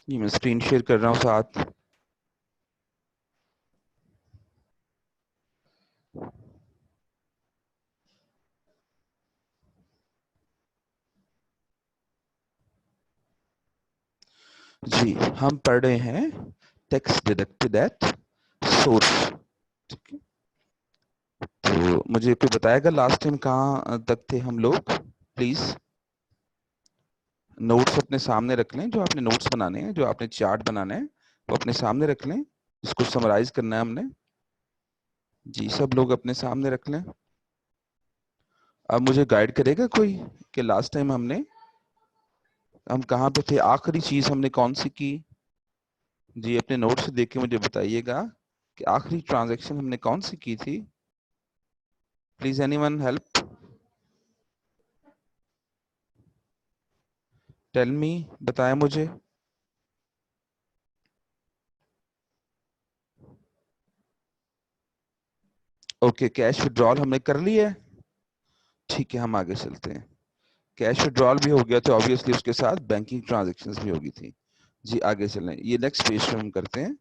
जी मैं screen share कर रहा हूँ साथ। जी हम पढ़ रहे हैं टैक्स डिडक्टेड एट सोर्स। ठीक है, तो मुझे कोई बताएगा लास्ट टाइम कहाँ तक थे हम लोग? प्लीज नोट्स अपने सामने रख लें, जो आपने नोट्स बनाने हैं, जो आपने चार्ट बनाना है वो अपने सामने रख लें। इसको समराइज करना है हमने। जी सब लोग अपने सामने रख लें। अब मुझे गाइड करेगा कोई कि लास्ट टाइम हम कहाँ पे थे, आखिरी चीज हमने कौन सी की? जी अपने नोट्स देख के मुझे बताइएगा कि आखिरी ट्रांजैक्शन हमने कौन सी की थी। Please anyone help, tell me, बताएं मुझे। ओके कैश विड्रॉल हमने कर लिया है। ठीक है हम आगे चलते हैं। कैश विड्रॉल भी हो गया तो ऑब्वियसली उसके साथ बैंकिंग ट्रांजैक्शंस भी होगी थी। जी आगे चलें, ये नेक्स्ट पेज पे हम करते हैं।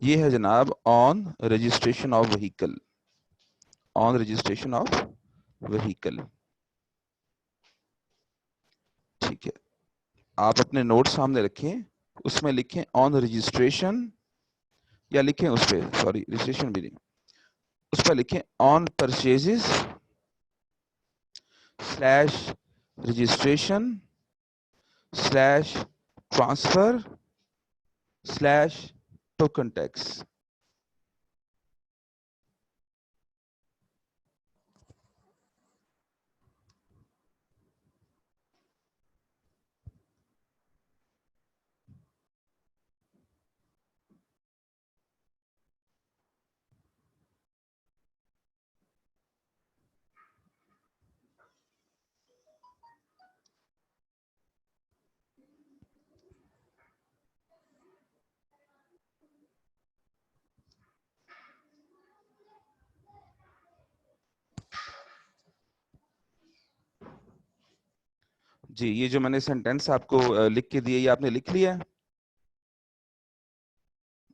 ये है जनाब on registration of vehicle. On registration of vehicle. ठीक है, आप अपने नोट सामने रखें, उसमें लिखें ऑन रजिस्ट्रेशन, या लिखें उस पर, सॉरी रजिस्ट्रेशन भी नहीं, उस पर लिखें on purchases slash registration slash transfer slash token tax. जी ये जो मैंने सेंटेंस आपको लिख के दिए, ये आपने लिख लिया है?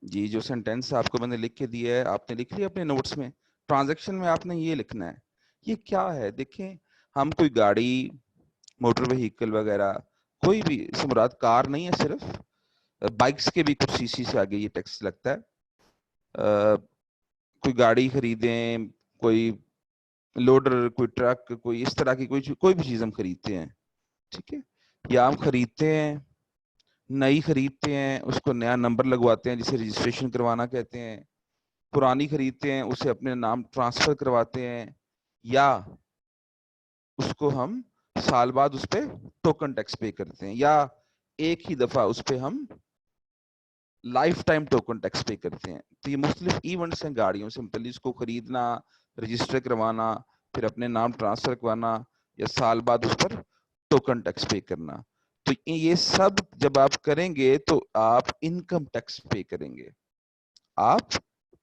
जी जो सेंटेंस आपको मैंने लिख के दिया है आपने लिख लिया अपने नोट्स में? ट्रांजैक्शन में आपने ये लिखना है। ये क्या है देखें, हम कोई गाड़ी, मोटर व्हीकल वगैरह, कोई भी, इससे मुराद कार नहीं है सिर्फ, बाइक्स के भी कुछ सीसी से आगे ये टैक्स लगता है। कोई गाड़ी खरीदें, कोई लोडर, कोई ट्रक, कोई इस तरह की कोई भी चीज हम खरीदते हैं, ठीक है, या हम खरीदते हैं, नई खरीदते हैं उसको नया नंबर लगवाते हैं जिसे रजिस्ट्रेशन करवाना कहते हैं, पुरानी खरीदते हैं उसे अपने नाम ट्रांसफर करवाते हैं, या उसको हम साल बाद उस पर टोकन टैक्स पे करते हैं, या एक ही दफा उस पर हम लाइफ टाइम टोकन टैक्स पे करते हैं। तो ये मुख्तलिफ इवेंट्स हैं गाड़ियों से मतलब, इसको खरीदना, रजिस्टर करवाना, फिर अपने नाम ट्रांसफर करवाना, या साल बाद उस पर टोकन टैक्स पे करना। तो ये सब जब आप करेंगे तो आप इनकम टैक्स पे करेंगे, आप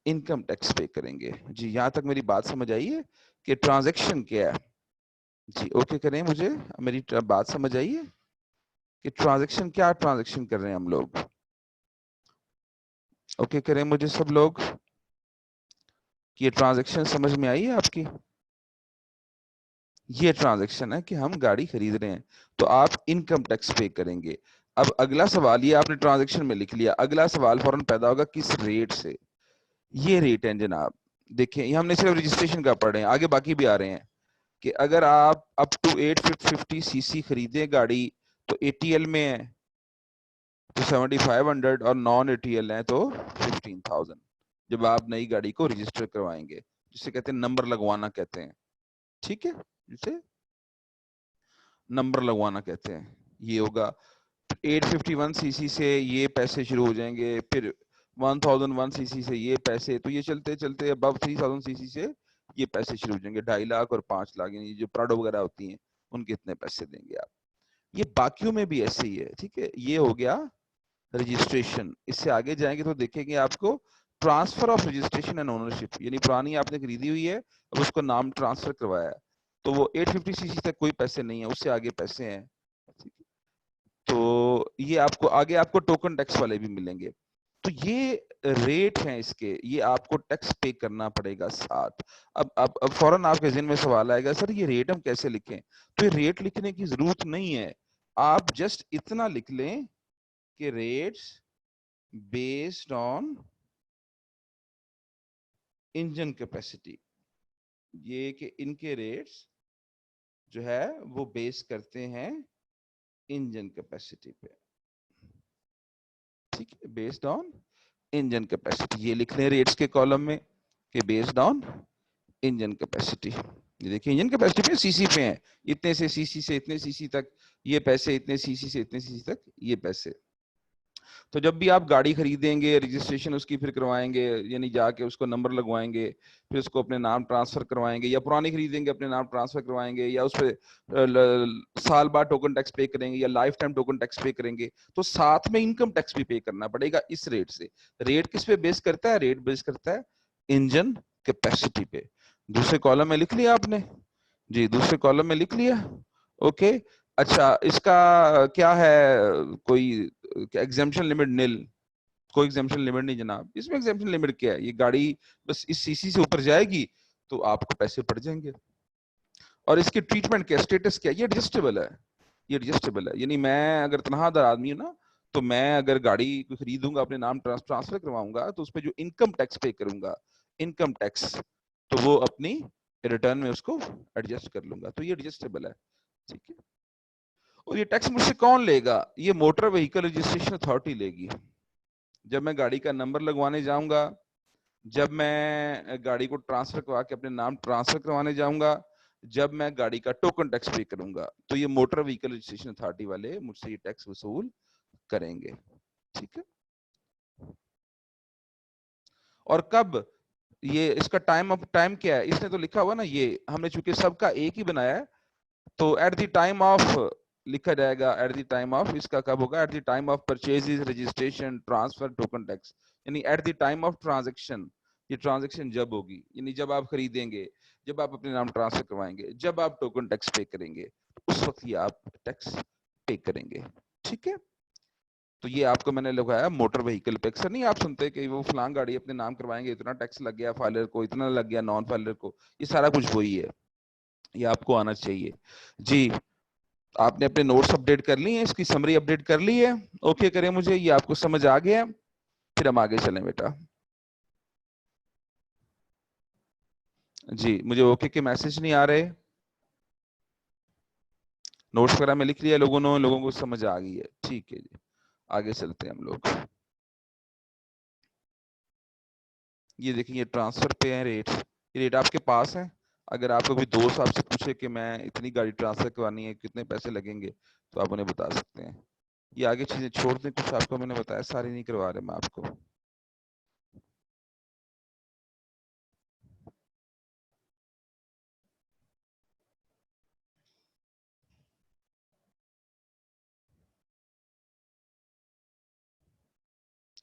इनकम टैक्स पे करेंगे। जी यहां तक मेरी बात समझ आई है कि ट्रांजैक्शन क्या है? जी ओके करें मुझे, मेरी बात समझ आई है कि ट्रांजैक्शन क्या, ट्रांजैक्शन कर रहे हैं हम लोग? ओके करें मुझे सब लोग, कि ये ट्रांजैक्शन समझ में आई है आपकी? ये ट्रांजैक्शन है कि हम गाड़ी खरीद रहे हैं तो आप इनकम टैक्स पे करेंगे। अब अगला सवाल, ये आपने ट्रांजैक्शन में लिख लिया, अगला सवाल फौरन पैदा होगा किस रेट से? ये रेट है जनाब। देखिए ये हमने सिर्फ रजिस्ट्रेशन का पढ़ रहे हैं, आगे बाकी भी आ रहे हैं कि अगर आप अप टू 850 सीसी खरीदे गाड़ी तो एटीएल में है तो 7500, और नॉन एटीएल है तो 15000, जब आप नई गाड़ी को रजिस्टर करवाएंगे, जिसे कहते हैं नंबर लगवाना कहते हैं, ठीक है, जिसे नंबर लगवाना कहते हैं, ये होगा। 851 सीसी से ये पैसे शुरू हो जाएंगे, फिर 1001 सीसी से ये पैसे, तो ये चलते चलते अबव 3000 सीसी से ये पैसे शुरू हो जाएंगे, 2.5 लाख और 5 लाख, यानी जो प्राडो वगैरह होती हैं उनके इतने पैसे देंगे आप। ये बाकियों में भी ऐसे ही है, ठीक है, ये हो गया रजिस्ट्रेशन। इससे आगे जाएंगे तो देखेंगे आपको transfer of registration and ownership, यानी पुरानी आपने खरीदी हुई है अब उसको नाम ट्रांसफर करवाया है, तो वो 850 सीसी तक कोई पैसे नहीं है, उससे आगे पैसे हैं तो ये आपको आगे आपको टोकन टैक्स वाले भी मिलेंगे। तो ये रेट हैं इसके, ये आपको टैक्स पे करना पड़ेगा साथ। अब फौरन आपके ज़हन में सवाल आएगा, सर ये रेट हम कैसे लिखें? तो ये रेट लिखने की जरूरत नहीं है, आप जस्ट इतना लिख लें कि rates based on engine capacity. ये कि इनके रेट्स जो है वो बेस करते हैं इंजन कैपेसिटी पे, ठीक है, बेस्ड ऑन इंजन कैपेसिटी। ये लिख लें रेट्स के कॉलम में कि बेस्ड ऑन इंजन कैपेसिटी। ये देखिए इंजन कैपेसिटी पे सीसी पे है, इतने से सीसी से इतने सीसी तक ये पैसे, इतने सीसी से इतने सीसी तक ये पैसे। तो जब भी आप गाड़ी खरीदेंगे, रजिस्ट्रेशन उसकी फिर करवाएंगे, यानी जाके उसको नंबर लगवाएंगे, फिर उसको अपने नाम ट्रांसफर करवाएंगे, या पुरानी खरीदेंगे अपने नाम ट्रांसफर करवाएंगे, या उस पर साल बाद टोकन टैक्स पे करेंगे, या लाइफ टाइम टोकन टैक्स पे करेंगे, तो साथ में इनकम टैक्स भी पे करना पड़ेगा इस रेट से। रेट किस पे बेस करता है? रेट बेस करता है इंजन कैपेसिटी पे। दूसरे कॉलम में लिख लिया आपने जी, दूसरे कॉलम में लिख लिया, ओके। अच्छा, इसका क्या है, कोई एग्जाम्पशन लिमिट नील? कोई एग्जाम्पशन लिमिट नहीं जनाब, इसमें एग्जाम्पशन लिमिट क्या है? ये गाड़ी बस इस सीसी से ऊपर जाएगी तो आपको पैसे पड़ जाएंगे। और इसकी ट्रीटमेंट क्या, स्टेटस क्या? ये एडजस्टेबल है, ये एडजस्टेबल है। यानी मैं अगर तनहादार आदमी हूं ना, तो मैं अगर गाड़ी खरीदूंगा, अपने नाम ट्रांसफर करवाऊंगा, तो उस पर जो इनकम टैक्स पे करूंगा, इनकम टैक्स, तो वो अपनी रिटर्न में उसको एडजस्ट कर लूंगा। तो ये एडजस्टेबल है, ठीक है। और ये टैक्स मुझसे कौन लेगा? ये मोटर व्हीकल रजिस्ट्रेशन अथॉरिटी लेगी। जब मैं गाड़ी का नंबर लगवाने जाऊंगा, जब मैं गाड़ी को ट्रांसफर करवा के अपने नाम ट्रांसफर करवाने जाऊंगा, जब मैं गाड़ी का टोकन टैक्स पे करूंगा, तो ये मोटर व्हीकल रजिस्ट्रेशन अथॉरिटी वाले मुझसे ये टैक्स वसूल करेंगे, ठीक है। और कब ये, इसका टाइम ऑफ टाइम क्या है? इसने तो लिखा हुआ ना, ये हमने चूंकि सबका एक ही बनाया है, तो एट द टाइम ऑफ लिखा जाएगा, एट द टाइम ऑफ, इसका कब होगा? At the time of purchases, registration, transfer, token tax. यानी at the time of transaction, ये ट्रांजैक्शन जब होगी, यानी जब आप खरीदेंगे, जब आप अपने नाम ट्रांसफर करवाएंगे, जब आप टोकन टैक्स पे करेंगे, उस वक्त ये आप टैक्स पे करेंगे, ठीक है। तो ये आपको मैंने लगाया मोटर व्हीकल पे। अक्सर नहीं आप सुनते कि वो फलां गाड़ी अपने नाम करवाएंगे, इतना टैक्स लग गया फाइलर को, इतना लग गया नॉन फाइलर को, ये सारा कुछ वही है, ये आपको आना चाहिए जी। आपने अपने नोट्स अपडेट कर लिए हैं, इसकी समरी अपडेट कर ली है, ओके करें मुझे, ये आपको समझ आ गया? फिर हम आगे चलें बेटा जी। मुझे ओके के मैसेज नहीं आ रहे, नोट्स वगैरह में लिख लिया लोगों ने, लोगों को समझ आ गई है, ठीक है जी। आगे चलते हैं हम लोग। ये देखिए, ये ट्रांसफर पे है रेट, ये रेट आपके पास है। अगर आपको कोई दोस्त आपसे पूछे कि मैं इतनी गाड़ी ट्रांसफर करवानी है, कितने पैसे लगेंगे, तो आप उन्हें बता सकते हैं। ये आगे चीजें छोड़ दें, कुछ आपको मैंने बताया, सारी नहीं करवा रहे मैं आपको।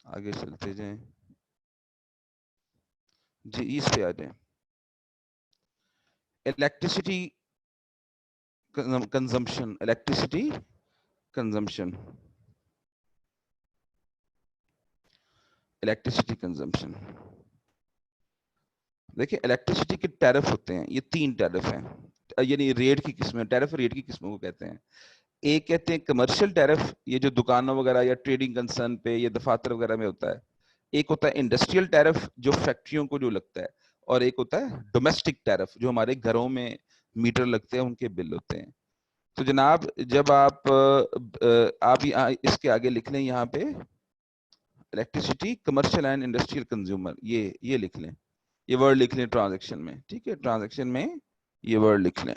आगे चलते जाएं जी, इस पे आ जाएं। Electricity consumption, electricity consumption, electricity consumption. देखिए इलेक्ट्रिसिटी के टैरिफ होते हैं, ये 3 टैरिफ हैं, यानी रेट की किस्में, टैरिफ रेट की किस्मों को कहते हैं। एक कहते हैं कमर्शियल टैरिफ, ये जो दुकानों वगैरह या ट्रेडिंग कंसर्न पे या दफातर वगैरह में होता है। एक होता है इंडस्ट्रियल टैरिफ, जो फैक्ट्रियों को जो लगता है। और एक होता है डोमेस्टिक टैरिफ, जो हमारे घरों में मीटर लगते हैं, उनके बिल होते हैं। तो जनाब जब आप इसके आगे लिख लें यहाँ पे electricity commercial and industrial consumer, ये लिख लें, ये वर्ड लिख लें ट्रांजैक्शन में, ठीक है। ट्रांजैक्शन में ये वर्ड लिख लें।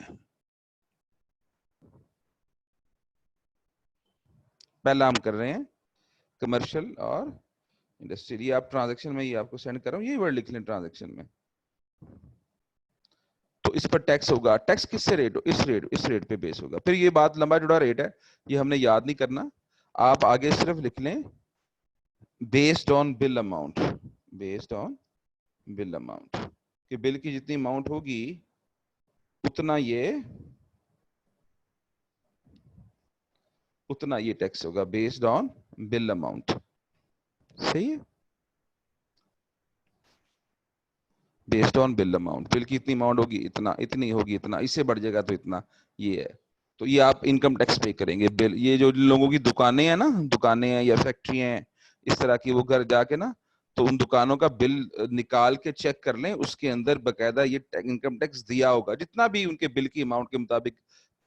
पहला हम कर रहे हैं कमर्शियल और इंडस्ट्रियल, ये आप ट्रांजैक्शन में, ये आपको सेंड कर रहा हूँ, ये वर्ड लिख लें ट्रांजैक्शन में। तो इस पर टैक्स होगा, टैक्स किससे रेट, इस रेट पे बेस होगा। फिर ये बात लंबा जुड़ा रेट है, ये हमने याद नहीं करना, आप आगे सिर्फ लिख लें based on bill amount, based on bill amount, कि बिल की जितनी अमाउंट होगी उतना ये उतना ये टैक्स होगा बेस्ड ऑन बिल अमाउंट। सही है, based on bill amount. Bill की इतनी अमाउंट होगी इतना, इतनी होगी इतना, इससे बढ़ जाएगा तो इतना, ये है। तो ये आप इनकम टैक्स पे करेंगे बिल। ये जो लोगों की दुकानें हैं ना, दुकानें हैं या फैक्ट्री हैं इस तरह की, वो घर जाके ना तो उन दुकानों का बिल निकाल के चेक कर लें, उसके अंदर बकायदा ये इनकम टैक्स दिया होगा, जितना भी उनके बिल की अमाउंट के मुताबिक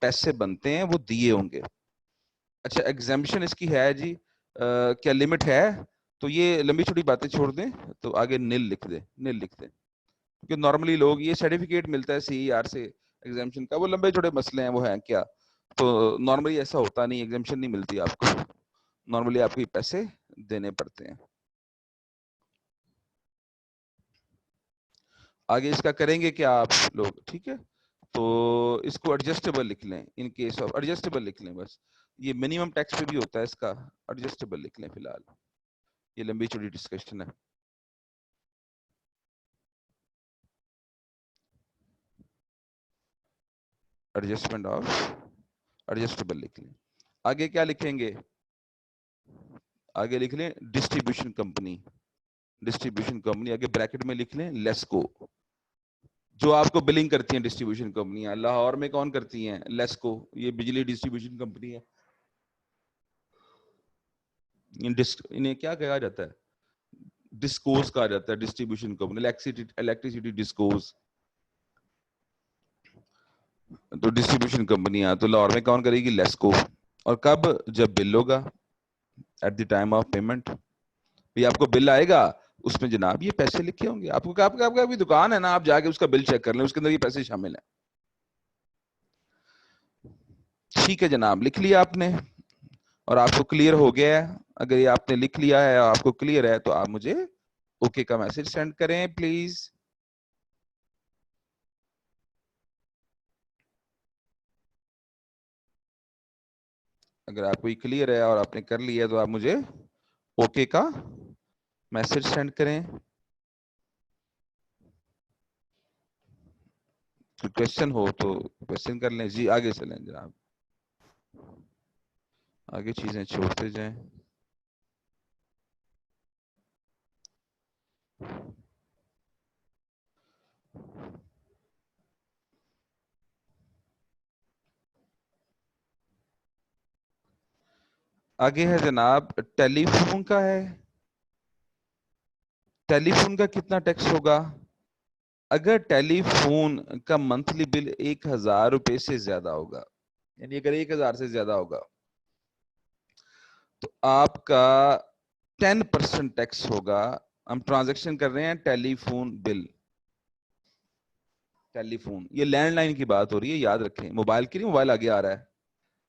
पैसे बनते हैं वो दिए होंगे। अच्छा, एग्जाम्पशन इसकी है जी, क्या लिमिट है? तो ये लंबी छोटी बातें छोड़ दें, तो आगे नील लिख दें, नील लिख दें। क्योंकि नॉर्मली लोग, ये सर्टिफिकेट मिलता है सीईआर से एग्जाम्पशन का, वो लंबे छोटे मसले हैं, वो हैं क्या? तो नॉर्मली ऐसा होता नहीं, एग्जाम्पशन नहीं मिलती आपको, नॉर्मली आपको पैसे देने पड़ते हैं। आगे इसका करेंगे क्या आप लोग, ठीक है? तो इसको एडजस्टेबल लिख लें, इन केस ऑफ एडजस्टेबल लिख लें बस। ये मिनिमम टैक्स पे भी होता है इसका, एडजस्टेबल लिख लें फिलहाल, ये लंबी चौड़ी डिस्कशन है। एडजस्टमेंट ऑफ, एडजस्टेबल लिख लें। आगे क्या लिखेंगे? आगे लिख लें डिस्ट्रीब्यूशन कंपनी, डिस्ट्रीब्यूशन कंपनी आगे ब्रैकेट में लिख लें लेस्को। जो आपको बिलिंग करती हैं डिस्ट्रीब्यूशन कंपनियां, लाहौर में कौन करती हैं? लेस्को, ये बिजली डिस्ट्रीब्यूशन कंपनी है। इन्हें क्या कहा जाता है? डिस्कोस कहा जाता है, डिस्ट्रीब्यूशन कंपनी, इलेक्ट्रिसिटी डिस्कोस। तो डिस्ट्रीब्यूशन कंपनियां तो लाहौर में कौन करेगी? लेस्को। और कब? जब बिल होगा, at the time of payment. भी आपको बिल आएगा, उसमें जनाब ये पैसे लिखे होंगे। आपको आपका भी दुकान है ना, आप जाके उसका बिल चेक कर लें, उसके अंदर ये पैसे शामिल हैं। ठीक है जनाब, लिख लिया आपने और आपको क्लियर हो गया है? अगर ये आपने लिख लिया है और आपको क्लियर है तो आप मुझे ओके का मैसेज सेंड करें प्लीज। अगर आपको ये क्लियर है और आपने कर लिया है तो आप मुझे ओके का मैसेज सेंड करें। क्वेश्चन हो तो क्वेश्चन कर लें जी, आगे चलें जनाब, आगे चीजें छोड़ते जाएं। आगे है जनाब टेलीफोन का है। टेलीफोन का कितना टैक्स होगा? अगर टेलीफोन का मंथली बिल 1,000 रुपए से ज्यादा होगा, यानी अगर 1,000 से ज्यादा होगा तो आपका 10% टैक्स होगा। हम ट्रांजैक्शन कर रहे हैं टेलीफोन बिल, टेलीफोन, ये लैंडलाइन की बात हो रही है, याद रखें। मोबाइल की नहीं, मोबाइल आगे आ रहा है,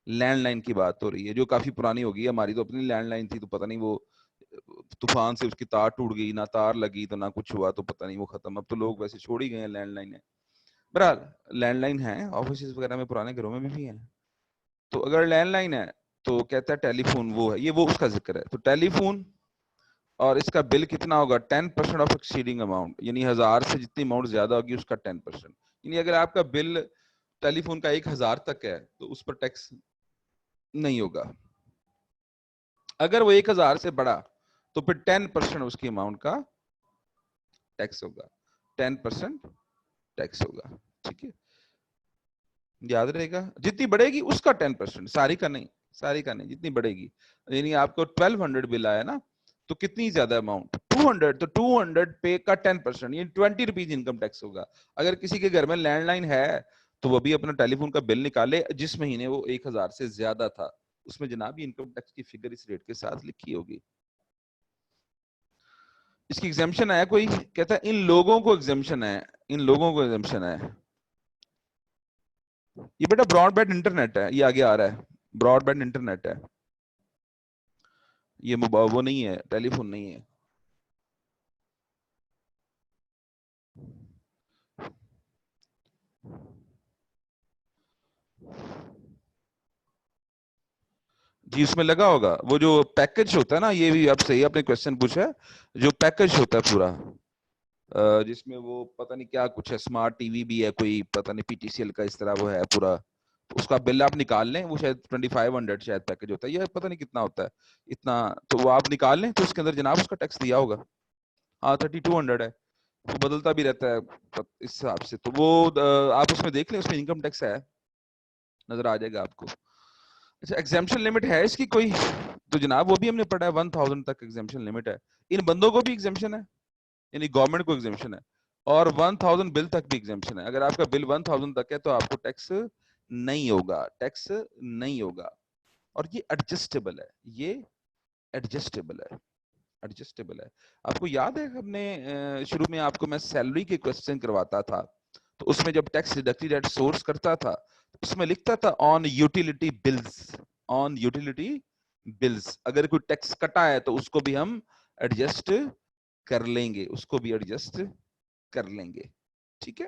लैंडलाइन की बात हो रही है, जो काफी पुरानी हो गई है। हमारी तो अपनी लैंडलाइन थी, तो पता नहीं वो तूफान से उसकी तार टूट गई, ना तार लगी तो ना कुछ हुआ, तो पता नहीं वो खत्म। अब तो लोग वैसे छोड़ ही गए हैं लैंडलाइन है। बहरहाल लैंडलाइन है, ऑफिस वगैरह में पुराने घरों में भी है। तो अगर लैंडलाइन है तो कहता है टेलीफोन वो है, ये वो उसका जिक्र है। तो टेलीफोन और इसका बिल कितना होगा? 10% ऑफ एक्सीडिंग अमाउंट, यानी 1,000 से जितनी अमाउंट ज्यादा होगी उसका 10%। यानी अगर आपका बिल टेलीफोन का 1,000 तक है तो उस पर टैक्स नहीं होगा। अगर वो 1,000 से बढ़ा तो फिर 10% उसकी अमाउंट का टैक्स होगा, 10% टैक्स होगा। ठीक है, याद रहेगा, जितनी बढ़ेगी उसका 10%, सारी का नहीं, सारी का नहीं, जितनी बढ़ेगी। यानी आपको 1200 बिल आया ना, तो कितनी ज्यादा अमाउंट? 200, तो 200 पे का 10%, ये 20 रुपीज इनकम टैक्स होगा। अगर किसी के घर में लैंडलाइन है तो वो भी अपना टेलीफोन का बिल निकाले, जिस महीने वो 1,000 से ज्यादा था, उसमें जनाब इनकम टैक्स की फिगर इस रेट के साथ लिखी होगी। इसकी एग्जाम्पशन है, कोई कहता है इन लोगों को एग्जाम्पशन है, इन लोगों को एग्जाम्पशन है। ये बेटा ब्रॉडबैंड इंटरनेट है, ये आगे आ रहा है, ब्रॉडबैंड इंटरनेट है, ये वो नहीं है, टेलीफोन नहीं है। जी उसमें लगा होगा वो जो पैकेज होता है ना, ये भी आप सही आपने क्वेश्चन पूछा है। जो पैकेज होता है पूरा, जिसमें वो पता नहीं क्या कुछ है, स्मार्ट टीवी भी है कोई, पता नहीं पीटीसीएल का इस तरह वो है पूरा, उसका बिल आप निकाल लें, वो शायद 2500 शायद पैकेज होता है, ये पता नहीं कितना होता है इतना, तो वो आप निकाल लें तो उसके अंदर जनाब उसका टैक्स दिया होगा। हाँ 3200 है, वो बदलता भी रहता है इस हिसाब से, तो वो आप उसमें देख लें, उसमें इनकम टैक्स है, नजर आ जाएगा आपको। अच्छा एग्जाम्पशन लिमिट है इसकी कोई? तो जनाब वो भी हमने पढ़ा है 1000 तक एग्जाम्पशन लिमिट है। इन बंदों को भी एग्जाम्पशन है, यानी गवर्नमेंट को एग्जाम्पशन है, और 1000 बिल तक भी एग्जाम्पशन है। अगर आपका बिल 1000 तक है तो आपको टैक्स नहीं होगा, टैक्स नहीं होगा। और ये एडजस्टेबल है, ये एडजस्टेबल है, एडजस्टेबल है। आपको याद है हमने शुरू में आपको मैं सैलरी के क्वेश्चन करवाता था, तो उसमें जब टैक्स डिडक्टेड एट सोर्स करता था उसमें लिखता था on utility bills, on utility bills. अगर कोई टैक्स कटा है तो उसको भी हम एडजस्ट कर लेंगे, उसको भी एडजस्ट कर लेंगे, ठीक है।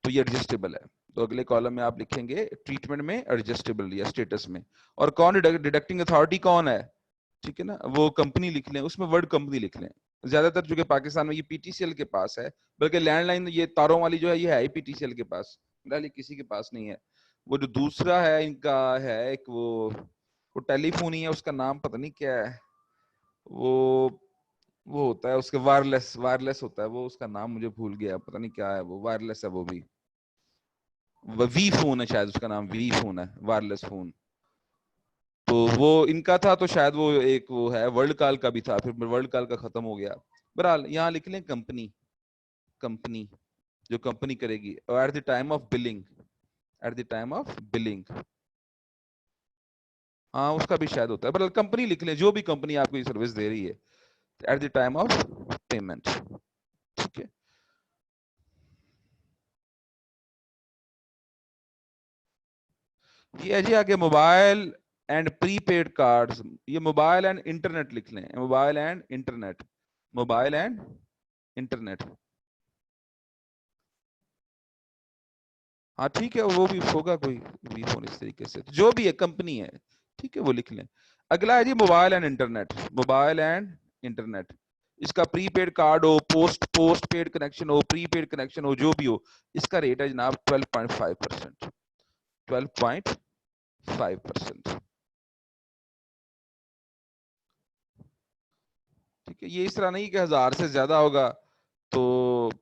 तो ये एडजस्टेबल है। तो अगले कॉलम में आप लिखेंगे ट्रीटमेंट में एडजस्टेबल या स्टेटस में। और कौन डिडक्टिंग अथॉरिटी कौन है, ठीक है ना, वो कंपनी लिख लें, उसमें वर्ड कंपनी लिख लें। ज्यादातर जो कि पाकिस्तान में ये पीटीसीएल के पास है, बल्कि लैंडलाइन ये तारों वाली जो है ये है पीटीसीएल के पास, फिलहाल किसी के पास नहीं है। वो जो दूसरा है इनका है एक वो टेलीफोन ही है, उसका नाम पता नहीं क्या है, वो होता है उसके वायरलेस, वायरलेस होता है वो, उसका नाम मुझे भूल गया, पता नहीं क्या है वो, वायरलेस है वो भी, वी फोन है शायद उसका नाम, वी फोन है, वायरलेस फोन। तो वो इनका था, तो शायद वो एक वो है वर्ल्ड कॉल का भी था, फिर वर्ल्ड कॉल का खत्म हो गया। बहरहाल यहाँ लिख लें कंपनी, कंपनी जो कंपनी करेगी, eight the time of billing, eight the time of billing, हाँ उसका भी शायद होता है, बहरहाल कंपनी लिख लें, जो भी कंपनी आपको ये सर्विस दे रही है, eight the time of payment, ठीक है। ये है जी आगे मोबाइल एंड प्रीपेड कार्ड्स, ये मोबाइल एंड इंटरनेट लिख लें, mobile and internet, mobile and internet, हाँ ठीक है, वो भी होगा कोई वी फोन इस तरीके से, तो जो भी है कंपनी है, ठीक है, वो लिख लें। अगला है जी mobile and internet, mobile and internet, इसका प्रीपेड कार्ड हो, पोस्ट पेड कनेक्शन हो, प्रीपेड कनेक्शन हो, जो भी हो, इसका रेट है जनाब 12.5%, 12.5%, ठीक है। ये इस तरह नहीं कि 1000 से ज्यादा होगा तो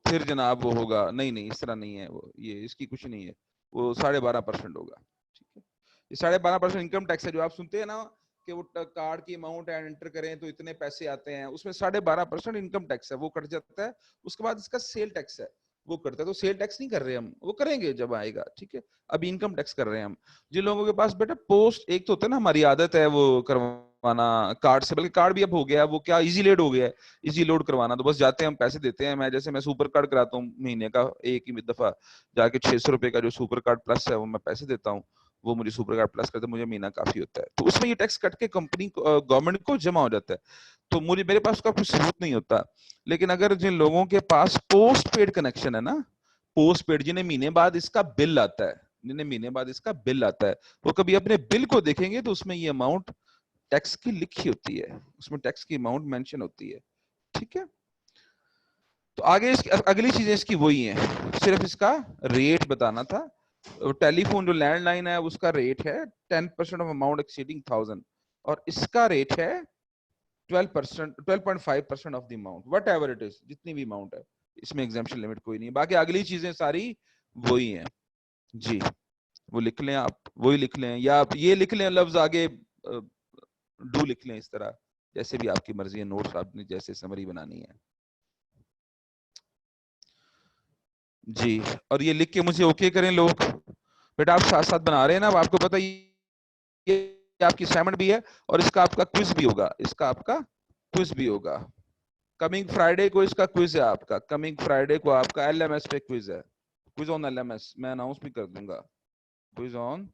फिर जनाब वो होगा, नहीं नहीं इस तरह नहीं है वो, ये इसकी कुछ नहीं है, वो 12.5% होगा, ठीक है। ये 12.5% इनकम टैक्स है, जो आप सुनते हैं ना कि वो कार्ड की अमाउंट एंटर करें तो इतने पैसे आते हैं, उसमें 12.5% इनकम टैक्स है, वो कट जाता है। उसके बाद इसका सेल टैक्स है, वो करता है, तो सेल टैक्स नहीं कर रहे हम, वो करेंगे जब आएगा, ठीक है। अभी इनकम टैक्स कर रहे हैं हम। जिन लोगों के पास बेटा पोस्ट, एक तो होता है ना हमारी आदत है वो करवाना कार्ड से, बल्कि कार्ड भी अब हो गया, वो क्या इजी लोड हो गया है, इजी लोड करवाना, तो बस जाते हैं हम पैसे देते हैं। मैं सुपर कार्ड कराता हूँ महीने का एक ही दफा जाके, 600 रुपए का जो सुपर कार्ड प्लस है वो मैं पैसे देता हूँ, वो मुझे सुपर कार्ड प्लस करते मुझे महीना काफी होता है, तो उसमें ये टैक्स कट के कंपनी गवर्नमेंट को जमा हो जाता है, तो मुझे मेरे पास उसका कुछ सबूत नहीं होता। लेकिन अगर जिन लोगों के पास पोस्ट पेड कनेक्शन है ना, पोस्ट पेड, जिन्हें महीने बाद इसका बिल आता है, जिन्हें महीने बाद इसका बिल आता है, वो कभी अपने बिल को देखेंगे तो उसमें ये अमाउंट टैक्स की लिखी होती है, उसमें टैक्स की अमाउंट मेंशन होती है, ठीक है। तो आगे अगली चीजें इसकी वही हैं, सिर्फ इसका रेट बताना था। टेलीफोन जो लैंडलाइन है उसका रेट है 10% ऑफ अमाउंट एक्सीडिंग 1000, और इसका रेट है 12%, 12.5% of the amount, what ever it is, जितनी भी अमाउंट है, इसमें एग्जाम्पशन लिमिट कोई नहीं, बाकी अगली चीजें सारी वही हैं जी। वो लिख लें आप, वही लिख लें, या आप ये लिख लें लफ्ज आगे डू लिख लें, इस तरह जैसे भी आपकी मर्जी है, नोट्स आपने जैसे समरी बनानी है जी। और ये लिख के मुझे ओके करें लोग, बेटा आप साथ साथ बना रहे हैं ना, अब आपको पता ये आपकी असाइनमेंट भी है, और इसका आपका क्विज भी होगा, इसका आपका क्विज भी होगा। कमिंग फ्राइडे को इसका क्विज है आपका, कमिंग फ्राइडे को आपका एलएमएस पे क्विज है, क्विज ऑन एलएमएस, मैं अनाउंस भी कर दूंगा, क्विज ऑन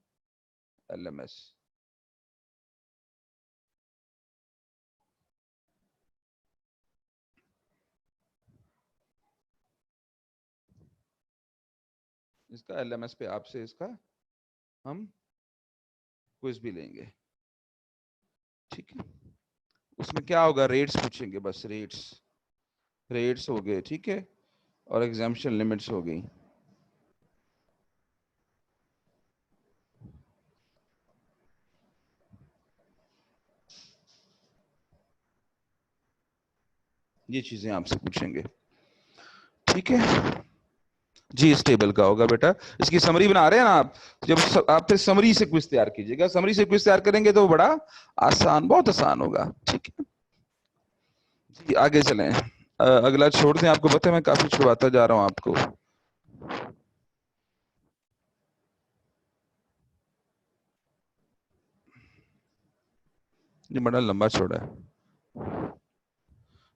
एलएमएस। इसका एलएमएस पे आपसे इसका हम क्विज भी लेंगे, ठीक है। उसमें क्या होगा, रेट्स पूछेंगे, बस रेट्स, रेट्स हो गए, ठीक है, और एग्जाम्पशन लिमिट्स हो गई। ये चीजें आपसे पूछेंगे, ठीक है जी। इस टेबल का होगा बेटा, इसकी समरी बना रहे हैं ना आप, जब आप फिर समरी से क्विज तैयार कीजिएगा, समरी से क्विज तैयार करेंगे तो बड़ा आसान, बहुत आसान होगा, ठीक है जी। आगे चलें, अगला छोड़ दें, आपको पता है मैं काफी छुड़वाता जा रहा हूं आपको। ये बड़ा लंबा छोड़ा है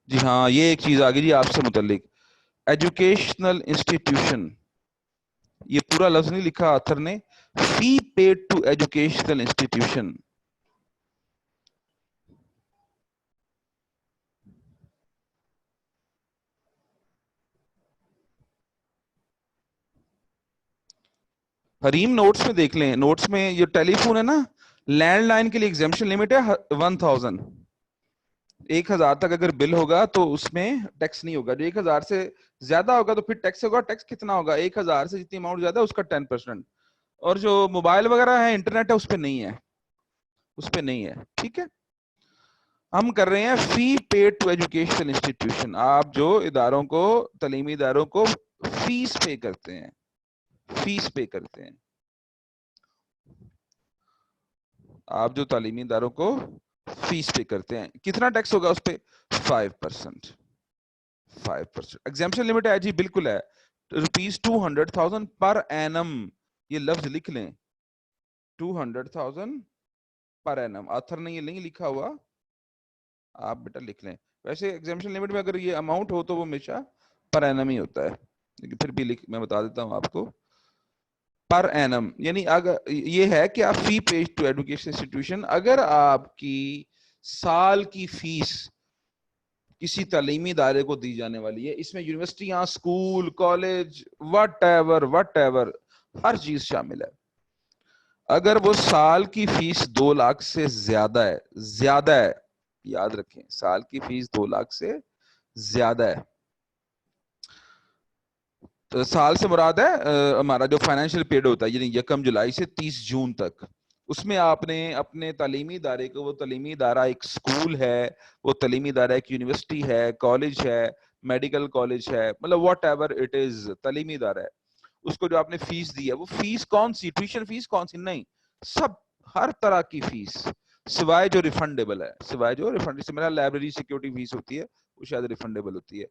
जी। हाँ, ये एक चीज आ गई जी आपसे मुतल्लिक, एजुकेशनल इंस्टीट्यूशन, ये पूरा लफ्ज नहीं लिखा ऑथर ने, fee paid to educational institution. Hareem notes में देख लें, नोट्स में ये टेलीफोन है ना, लैंडलाइन के लिए एग्जामिशन लिमिट है 1000, 1000 तक अगर बिल होगा तो उसमें टैक्स नहीं होगा। जो 1000 से ज्यादा होगा तो फिर टैक्स होगा। टैक्स कितना होगा? 1000 से जितनी अमाउंट ज्यादा है उसका 10%। और जो मोबाइल वगैरह है, इंटरनेट है, उस पर नहीं है, उस पर नहीं है, ठीक है। हम कर रहे हैं fee paid to educational institution. आप जो इदारों को, तालीमी इदारों को फीस पे करते हैं, फीस पे करते हैं, आप जो तालीमी इदारों को फीस पे करते हैं, कितना टैक्स होगा उस पे? 5%। 5% एग्जाम्पशन लिमिट है जी, बिल्कुल है, ₹200,000 पर एनम। ये लफ्ज लिख लें, 200,000 पर एनम। ऑथर ने ये नहीं लिखा हुआ, आप बेटा लिख लें। वैसे एग्जाम्पशन लिमिट में अगर ये अमाउंट हो तो वो हमेशा पर एनम ही होता है, लेकिन फिर भी मैं बता देता हूं आपको, पर एनम। यानी अगर ये है कि आप fee paid to education institution, अगर आपकी साल की फीस किसी तालीमी इदारे को दी जाने वाली है, इसमें यूनिवर्सिटियां, स्कूल, कॉलेज, वट एवर हर चीज शामिल है, अगर वो साल की फीस 2 लाख से ज्यादा है, ज्यादा है, याद रखें, साल की फीस 2 लाख से ज्यादा है, तो साल से मुराद है हमारा जो फाइनेंशियल पीरियड होता है, यानी 1 जुलाई से 30 जून तक, उसमें आपने अपने तालीमी इदारे को, वो तालीमी इदारा एक स्कूल है, वो तालीमी इदारा एक यूनिवर्सिटी है, कॉलेज है, मेडिकल कॉलेज है, मतलब वॉट एवर इट इज, तालीमी इदारा है, उसको जो आपने फीस दी है, वो फीस कौन सी, ट्यूशन फीस कौन सी? नहीं, सब, हर तरह की फीस, सिवाय जो रिफंडेबल है, सिवाय जो रिफंड, जैसे मेरा लाइब्रेरी सिक्योरिटी फीस होती है, वो शायद रिफंडेबल होती है।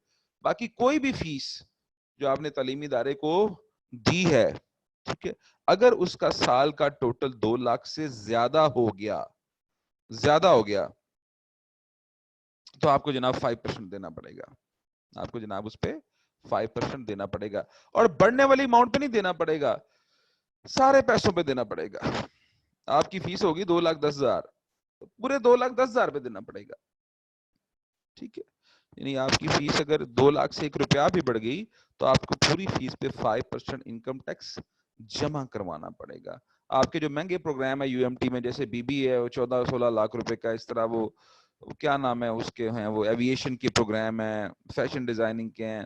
बाकी कोई भी फीस जो आपने तालीमी इदारे को दी है, ठीक है, अगर उसका साल का टोटल 2 लाख से ज्यादा हो गया, ज्यादा हो गया, तो आपको जनाब 5% देना पड़ेगा, आपको जनाब उस पे 5% देना पड़ेगा। और बढ़ने वाली अमाउंट पे नहीं देना पड़ेगा, सारे पैसों पे देना पड़ेगा। आपकी फीस होगी 2,10,000, तो पूरे 2,10,000 पे देना पड़ेगा, ठीक है। यानी आपकी फीस अगर 2 लाख से 1 रुपया भी बढ़ गई, तो आपको पूरी फीस पे 5% इनकम टैक्स जमा करवाना पड़ेगा। आपके जो महंगे प्रोग्राम है यूएमटी में, जैसे बीबी है, वो 14-16 लाख रुपए का, इस तरह वो क्या नाम है उसके हैं, वो एविएशन के प्रोग्राम है, फैशन डिजाइनिंग के हैं,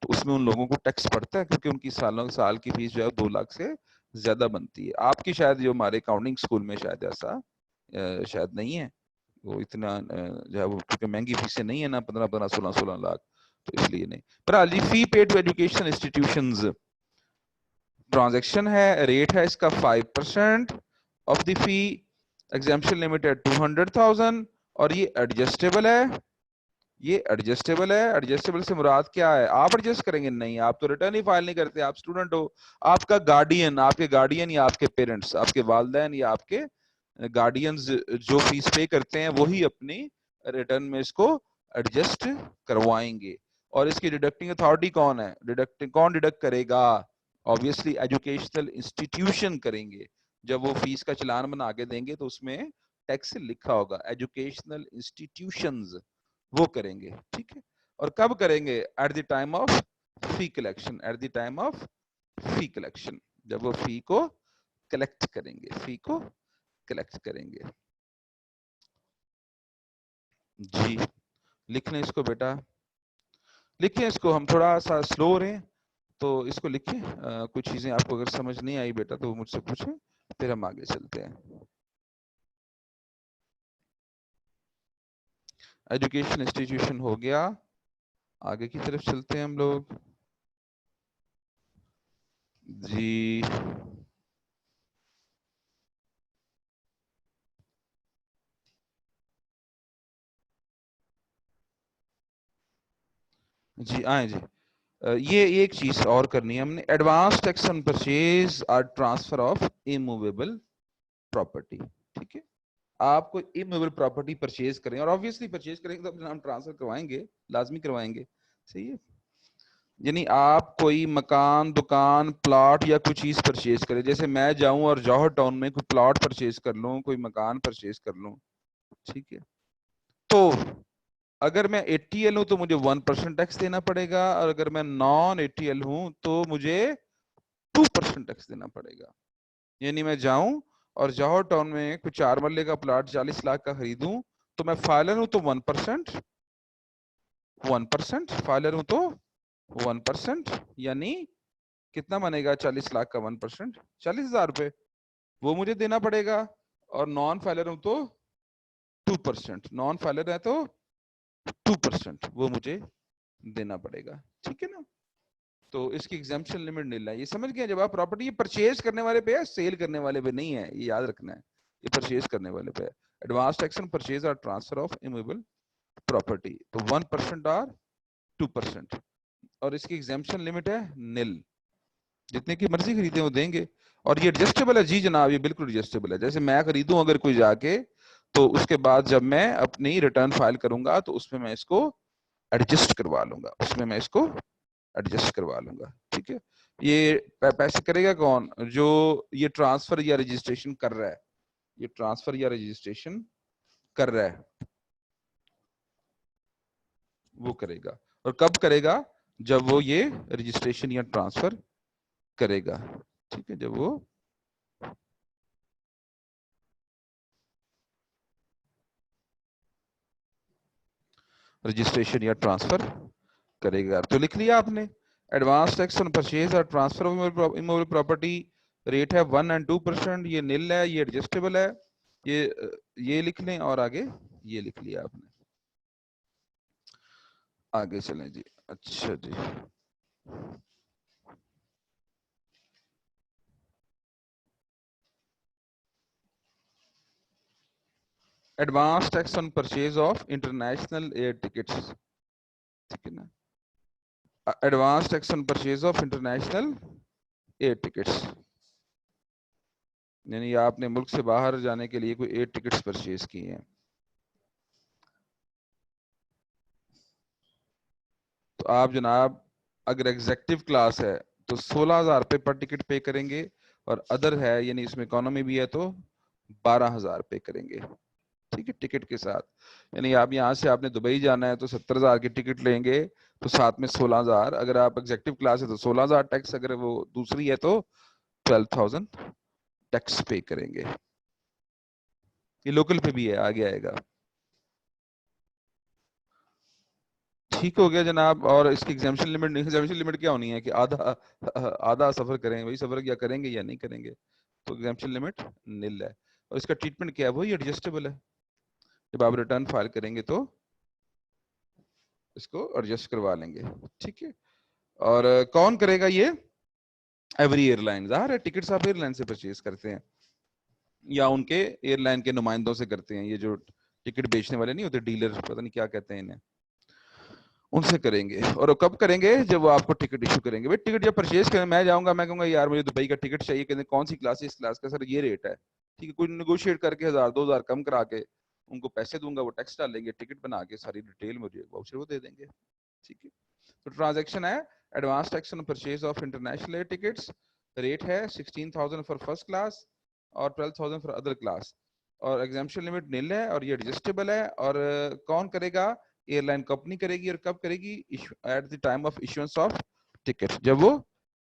तो उसमें उन लोगों को टैक्स पड़ता है, क्योंकि उनकी साल की फीस जो है 2 लाख से ज्यादा बनती है। आपकी शायद जो हमारे अकाउंटिंग स्कूल में शायद ऐसा शायद नहीं है, वो इतना जो है वो, क्योंकि महंगी फीसें नहीं है ना, 15-15, 16-16 लाख, तो इसलिए नहीं। पर हाल जी, fee paid to education institutions, transaction है, रेट है इसका 5% of the fee, exemption limit है 200,000, और ये एडजस्टेबल है, ये एडजस्टेबल है। एडजस्टेबल से मुराद क्या है? आप एडजस्ट करेंगे? नहीं, आप तो रिटर्न ही फाइल नहीं करते, आप स्टूडेंट हो, आपका गार्डियन, आपके गार्डियन या आपके पेरेंट्स, आपके वालिदैन या आपके गार्डियंस जो फीस पे करते हैं, वही अपनी रिटर्न में इसको एडजस्ट करवाएंगे। और इसकी डिडक्टिंग अथॉरिटी कौन है? कौन डिडक्ट करेगा? ऑब्वियसली एजुकेशनल इंस्टीट्यूशन करेंगे। जब वो फीस का चालान बना के देंगे तो उसमें टैक्स लिखा होगा, एजुकेशनल इंस्टीट्यूशंस वो करेंगे, ठीक है। और कब करेंगे? Eight the time of fee collection, eight the time of fee collection, जब वो फी को कलेक्ट करेंगे, फी को कलेक्ट करेंगे जी। लिख लें इसको बेटा, लिखिए इसको, हम थोड़ा सा स्लो हो रहे हैं तो इसको लिखिए। कुछ चीजें आपको अगर समझ नहीं आई बेटा तो मुझसे पूछें, फिर हम आगे चलते हैं। एजुकेशन इंस्टीट्यूशन हो गया, आगे की तरफ चलते हैं हम लोग जी। जी आए जी। ये एक चीज और करनी है हमने, एडवांस टैक्स ऑन परचेज और ट्रांसफर ऑफ इमूवेबल प्रॉपर्टी। ठीक है, आप कोई इमूवेबल प्रॉपर्टी परचेज करें, और ऑब्वियसली परचेज करेंगे तो अपना नाम ट्रांसफर करवाएंगे, लाजमी करवाएंगे। सही है, यानी आप कोई मकान, दुकान, प्लॉट या कोई चीज परचेज करें, जैसे मैं जाऊं और जौहर टाउन में कोई प्लॉट परचेज कर लूं, कोई मकान परचेज कर लूं, ठीक है, तो अगर मैं एटीएल हूं तो मुझे 1% टैक्स देना पड़ेगा, और अगर मैं नॉन एटीएल हूं तो मुझे 2% टैक्स देना पड़ेगा। यानी मैं जाऊं और जौहर टाउन में कुछ 4 मरले का प्लॉट 40 लाख का खरीदूं, तो मैं फाइलर हूं तो 1%, 1% फाइलर हूं तो 1%, यानी कितना बनेगा 40 लाख का 1%, 40,000 रुपए वो मुझे देना पड़ेगा। और नॉन फाइलर हूं तो 2%, नॉन फाइलर है तो 2% वो मुझे देना पड़ेगा। ठीक है ना, तो इसकी एग्जाम्पशन लिमिट नील है। ये समझ गए, जब आप प्रॉपर्टी परचेज करने वाले पे है, सेल करने वाले पे नहीं है, ये याद रखना है, ये परचेज करने वाले पे है। एडवांस टैक्स ऑन परचेज और ट्रांसफर ऑफ इमूवेबल प्रॉपर्टी, तो 1% और 2%, और इसकी एग्जाम्पशन लिमिट है नील, जितने की मर्जी खरीदे वो देंगे। और ये एडजस्टेबल है जी जनाब, ये बिल्कुल एडजस्टेबल है। जैसे मैं खरीदूं अगर कोई जाके, तो उसके बाद जब मैं अपनी रिटर्न फाइल करूंगा तो उसमें मैं इसको एडजस्ट करवा लूंगा, उसमें मैं इसको एडजस्ट करवा लूंगा। ठीक है, ये पैसे करेगा कौन, जो ये ट्रांसफर या रजिस्ट्रेशन कर रहा है, ये ट्रांसफर या रजिस्ट्रेशन कर रहा है वो करेगा। और कब करेगा, जब वो ये रजिस्ट्रेशन या ट्रांसफर करेगा। ठीक है, जब वो रजिस्ट्रेशन या ट्रांसफर करेगा। तो लिख लिया आपने, एडवांस टैक्स ऑन परचेज और transfer of immovable property rate है 1 और 2%, ये नील है, ये एडजस्टेबल है, ये लिख लें, और आगे ये लिख लिया आपने। आगे चलें जी। अच्छा जी, advance tax on purchase of international air tickets. ठीक है ना, advance tax on purchase of international air tickets, यानी आपने मुल्क से बाहर जाने के लिए कोई एयर टिकट्स परचेज किए हैं, तो आप जनाब अगर एग्जेक्टिव क्लास है तो 16,000 रुपये पर टिकट पे करेंगे, और अदर है यानी इसमें इकोनॉमी भी है तो 12,000 पे करेंगे। ठीक है, टिकट के साथ, यानी आप यहाँ से आपने दुबई जाना है तो 70,000 की टिकट लेंगे, तो साथ में 16,000, अगर आप एग्जेक्टिव क्लास है तो 16,000 टैक्स, अगर वो दूसरी है तो 12,000 टैक्स पे करेंगे। ये लोकल पे भी है, आगे आएगा। ठीक हो गया जनाब। और इसकी एग्जाम्पशन लिमिट नहीं, एग्जाम्पशन लिमिट क्या होनी है कि आधा आधा सफर करें, वही सफर क्या करेंगे या नहीं करेंगे, तो एग्जाम्पशन लिमिट नील है। और इसका ट्रीटमेंट क्या है, वही एडजस्टेबल है, जब आप रिटर्न फाइल करेंगे तो इसको एडजस्ट करवा लेंगे। ठीक है, और कौन करेगा ये, एवरी एयरलाइन, ज़ाहिर है टिकट्स आप एयरलाइन से परचेज करते हैं या उनके एयरलाइन के नुमाइंदों से करते हैं, ये जो टिकट बेचने वाले नहीं होते, डीलर, पता नहीं क्या कहते हैं इन्हें, उनसे करेंगे। और वो कब करेंगे, जब वो आपको टिकट इशू करेंगे। भाई टिकट जब परचेज करें, मैं जाऊंगा, मैं कहूंगा यार मुझे दुबई का टिकट चाहिए, कहते कौन सी क्लास है, इस क्लास का सर ये रेट है, ठीक है, कोई नेगोशिएट करके 1,000 2,000 कम करा के उनको पैसे दूंगा, वो टैक्स डालेंगे, टिकट बना के सारी डिटेल मुझे वाउचर वो दे देंगे। ठीक है, तो ट्रांजैक्शन है advance tax on purchase of international air tickets, rate है 16,000 फॉर फर्स्ट क्लास और 12,000 फॉर अदर क्लास, और एग्जाम्पशन लिमिट नील है, और ये एडजस्टेबल है। और कौन करेगा, एयरलाइन कंपनी करेगी, और कब करेगी, eight the time of issuance of ticket, जब वो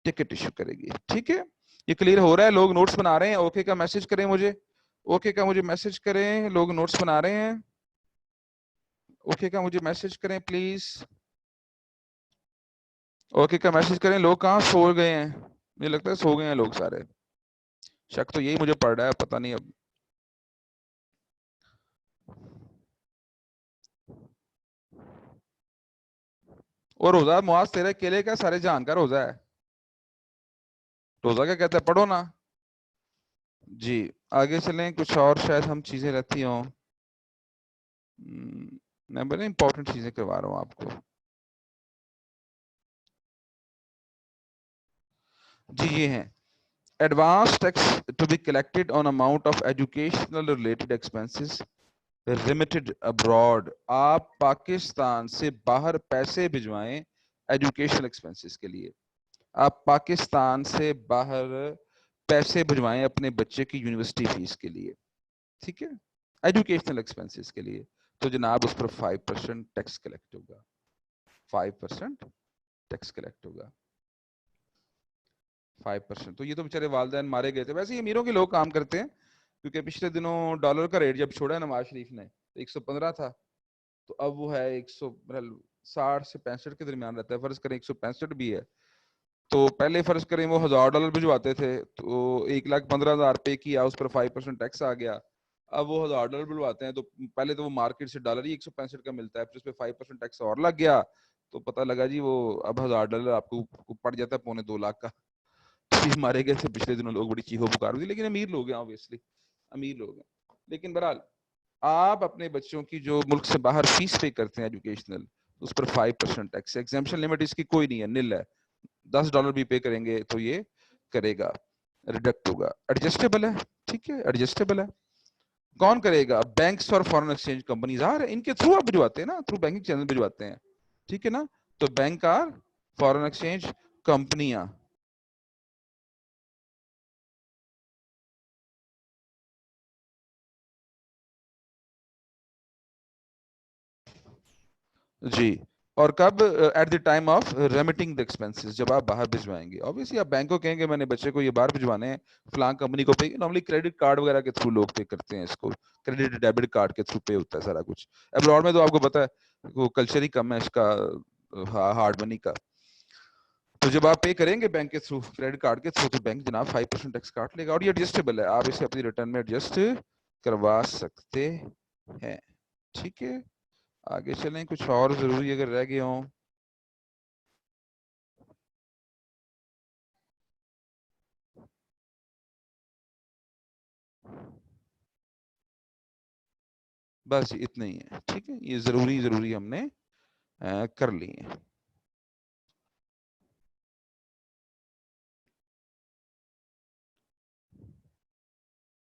टिकट इशू करेगी। ठीक है, ये क्लियर हो रहा है, लोग नोट्स बना रहे हैं, ओके का मैसेज करें मुझे, ओके का मुझे मैसेज करें, लोग नोट्स बना रहे हैं, ओके का मुझे मैसेज करें प्लीज, ओके का मैसेज करें। लोग कहाँ सो गए हैं, मुझे लगता है सो गए हैं लोग सारे, शक तो यही मुझे पड़ रहा है, पता नहीं अब। और रोजा मुआज तेरे केले का सारे जहान का रोजा है। रोजा क्या कहता है, पढ़ो ना जी। आगे चलें, कुछ और शायद हम चीजें रहती हों। मैं बड़े इंपॉर्टेंट चीजें करवा रहा हूँ आपको। जी ये हैं advance tax to be collected on amount of educational related expenses remitted abroad. आप पाकिस्तान से बाहर पैसे भिजवाएं एजुकेशनल एक्सपेंसेस के लिए। आप पाकिस्तान से बाहर पैसे भिजवाएं अपने बच्चे की यूनिवर्सिटी फीस के लिए, ठीक है, एजुकेशनल एक्सपेंसेस के लिए, तो जनाब उस पर 5% टैक्स कलेक्ट होगा। 5% टैक्स कलेक्ट होगा। 5%। तो ये तो बेचारे वालिदैन मारे गए थे। वैसे ही अमीरों के लोग काम करते हैं, क्योंकि पिछले दिनों डॉलर का रेट जब छोड़ा है नवाज शरीफ ने तो 115 था, तो अब वो है 160 से 65 के दरमियान रहता है। फर्ज करें 165 भी है, तो पहले फर्ज करें वो $1000 भिजवाते थे, तो 1,15,000 पे किया, उस पर 5% टैक्स आ गया। अब वो $1000 भिजवाते हैं, तो पहले तो वो मार्केट से डॉलर ही 165 का मिलता है, फिर उस पर 5% टैक्स और लग गया, तो पता लगा जी वो अब $1000 आपको पड़ जाता है 2.25 लाख का। तो मारे गए थे पिछले दिनों लोग, बड़ी चीखो पुकार हुई, लेकिन अमीर लोग हैं ऑब्वियसली, अमीर लोग हैं। लेकिन बहरहाल आप अपने बच्चों की जो मुल्क से बाहर फीस पे करते हैं एजुकेशनल, उस पर 5% टैक्स। एग्जाम्पशन लिमिट इसकी कोई नहीं है, निल है। $10 भी पे करेंगे तो ये करेगा, रिडक्ट होगा। एडजस्टेबल है, ठीक है, एडजस्टेबल है। कौन करेगा? बैंक्स और फॉरेन एक्सचेंज कंपनीज आ रहे, इनके थ्रू आप भिजवाते हैं ना, थ्रू बैंकिंग चैनल भिजवाते हैं, ठीक है ना। तो बैंक और फॉरेन एक्सचेंज कंपनियां। जी। और कब? Eight the time of remitting the expenses, जब आप बाहर भिजवाएंगे। ऑब्वियसली आप बैंक को कहेंगे मैंने बच्चे को ये बाहर भिजवाने हैं, फलां कंपनी को पे, नॉर्मली क्रेडिट कार्ड वगैरह के थ्रू लोग पे करते हैं इसको, क्रेडिट डेबिट कार्ड के थ्रू पे होता है सारा कुछ। अब्रॉड में तो आपको पता है वो कल्चर ही कम है इसका, हार्ड मनी का। तो जब आप पे करेंगे बैंक के थ्रू, क्रेडिट कार्ड के थ्रू, तो बैंक जनाब 5% टैक्स काट लेगा, और ये एडजस्टेबल है, आप इसे अपनी रिटर्न में एडजस्ट करवा सकते हैं, ठीक है। आगे चलें, कुछ और जरूरी अगर रह गए हों। बस जी इतना ही है, ठीक है, ये जरूरी जरूरी हमने कर ली है।